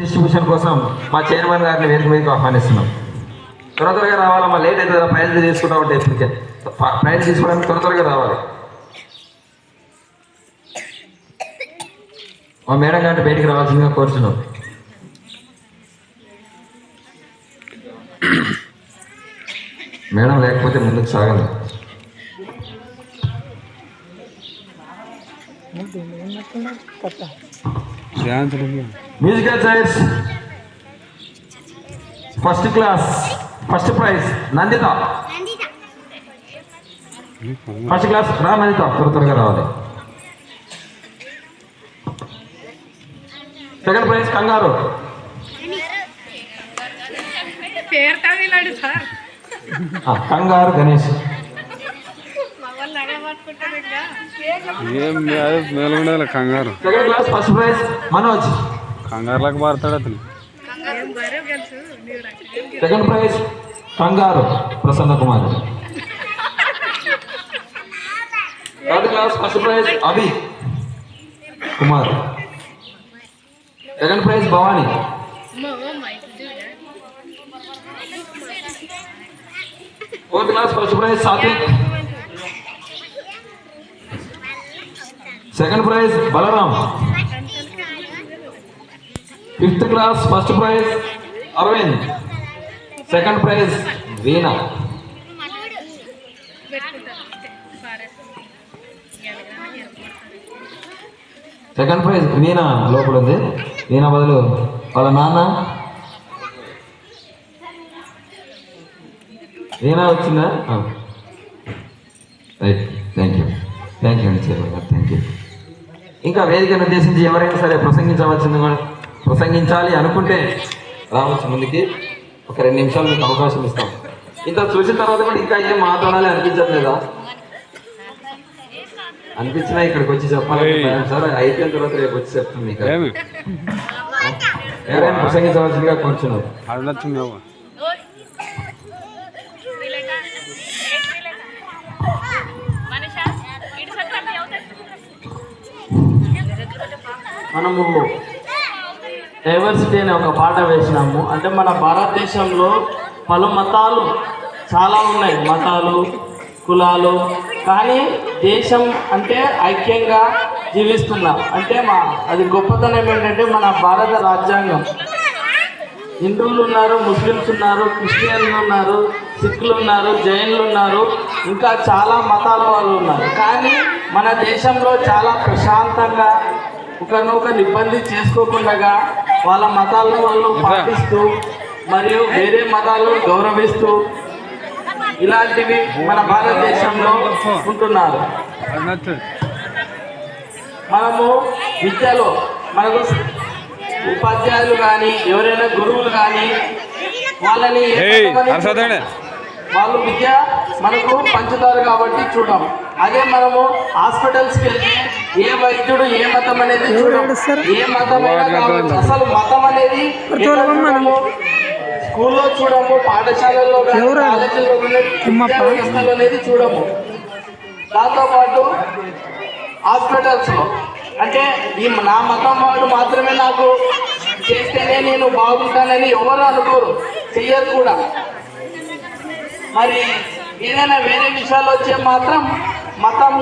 Distribution కోసం మా chairman గారిని వేదిక మీదకి ఆహ్వానిస్తున్నాం. త్వరగా రావాలమ్మా, లేట్ అవుతుంది. ప్రైజ్ తీసుకుంటా ఉంటే ఇప్పటికే ప్రైజ్ తీసుకోవడానికి త్వరగా రావాలి. మా మేడం గారిని బయటికి రావాల్సిందిగా కోరుచున్నాం. మేడం లేకపోతే ముందుకు సాగదు. Musical chairs first class first prize Nanditha. First class రా నందిత, త్వరగా రావాలి. సెకండ్ ప్రైజ్ కంగారు. కంగారు గణేష్. కంగారు second class first prize Manoj. కంగారులకు మారుతాడు అతను. సెకండ్ ప్రైజ్ కంగారు Prasanna Kumar. Third class first prize Abhi Kumar. Second prize Bhavani. Fourth class first prize Sathvik. Second prize Balaram. Fifth class first prize Aravind. Second prize Veena. Second prize Veena లోపల ఉంది. వీణా బదులు వాళ్ళ నాన్న. వీణా వచ్చిందా? రైట్, థ్యాంక్ యూ అండి చైర్మన్ గారు, థ్యాంక్ యూ. ఇంకా వేదికను ఉద్దేశించి ఎవరైనా సరే ప్రసంగించాలి అనుకుంటే రావచ్చు ముందుకి. ఒక 2 నిమిషాలు మీకు అవకాశం ఇస్తాం. ఇంత చూసిన తర్వాత కూడా ఇంకా ఏం మాట్లాడాలి అనిపించట్లేదా? అనిపించినా ఇక్కడికి వచ్చి చెప్పాలి సార్. అయిపోయిన తర్వాత రేపు వచ్చి చెప్తాం మీకు. ఎవరైనా ప్రసంగించవలసిందిగా కోరుచున్నారు. మనము డైవర్సిటీ అనే ఒక పాట వేసినాము. అంటే మన భారతదేశంలో పలు మతాలు చాలా ఉన్నాయి, మతాలు కులాలు, కానీ దేశం అంటే ఐక్యంగా జీవిస్తున్నాం. అంటే అది గొప్పతనం ఏంటంటే మన భారత రాజ్యాంగం. హిందువులు ఉన్నారు, ముస్లిమ్స్ ఉన్నారు, క్రిస్టియన్లు ఉన్నారు, సిక్కులు ఉన్నారు, జైన్లు ఉన్నారు, ఇంకా చాలా మతాల వాళ్ళు ఉన్నారు. కానీ మన దేశంలో చాలా ప్రశాంతంగా ఒకరినొకరిని ఇబ్బంది చేసుకోకుండా వాళ్ళ మతాలను వాళ్ళు పాటిస్తూ మరియు వేరే మతాలను గౌరవిస్తూ ఇలాంటివి మన భారతదేశంలో ఉంటున్నారు. మనము విద్యలో మనకు ఉపాధ్యాయులు కానీ ఎవరైనా గురువులు కానీ వాళ్ళని వాళ్ళు విద్య మనకు పంచుతారు కాబట్టి చూడం. అదే మనము హాస్పిటల్స్కి వెళ్తే ఏ వైద్యుడు ఏ మతం అనేది చూడం, ఏ మతమైనా కావచ్చు. అసలు మతం అనేది మనము స్కూల్లో చూడము, పాఠశాలల్లో కాలేజీల్లో అనేది చూడము. దాంతోపాటు హాస్పిటల్స్లో అంటే నా మతం వాడు మాత్రమే నాకు చేస్తేనే నేను బాగుంటానని ఎవరు అనుకోరు, చెయ్యరు కూడా. మరి ఏదైనా వేరే విషయాలు వచ్చే మాత్రం మతం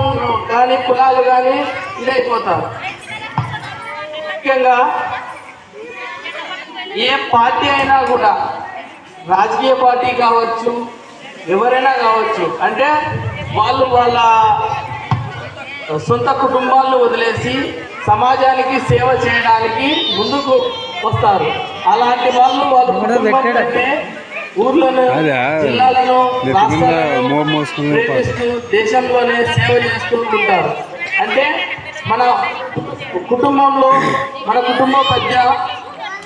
కానీ కులాలు కానీ ఇదైపోతారు. ముఖ్యంగా ఏ పార్టీ అయినా కూడా, రాజకీయ పార్టీ కావచ్చు, ఎవరైనా కావచ్చు, అంటే వాళ్ళు వాళ్ళ సొంత కుటుంబాలను వదిలేసి సమాజానికి సేవ చేయడానికి ముందుకు వస్తారు. అలాంటి వాళ్ళు కుటుంబాలంటే ఊర్లను, జిల్లాలను, రాష్ట్రాలను ప్రేమిస్తూ దేశంలోనే సేవ చేస్తూ ఉంటారు. అంటే మన కుటుంబంలో మన కుటుంబ మధ్య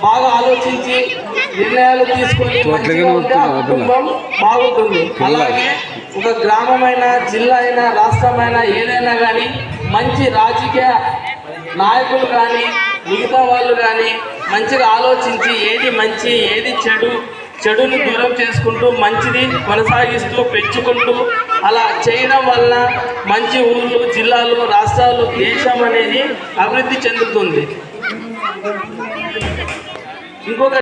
బాగా ఆలోచించి నిర్ణయాలు తీసుకొని మంచిగా ఉంటే ఆ కుటుంబం బాగుంటుంది. అలాగే ఒక గ్రామమైనా, జిల్లా అయినా, రాష్ట్రమైనా ఏదైనా కానీ మంచి రాజకీయ నాయకులు కానీ మిగతా వాళ్ళు కానీ మంచిగా ఆలోచించి ఏది మంచి ఏది చెడుని దూరం చేసుకుంటూ మంచిది కొనసాగిస్తూ పెంచుకుంటూ అలా చేయడం వల్ల మంచి ఊళ్ళు, జిల్లాలు, రాష్ట్రాలు, దేశం అనేది అభివృద్ధి చెందుతుంది. ఇంకొక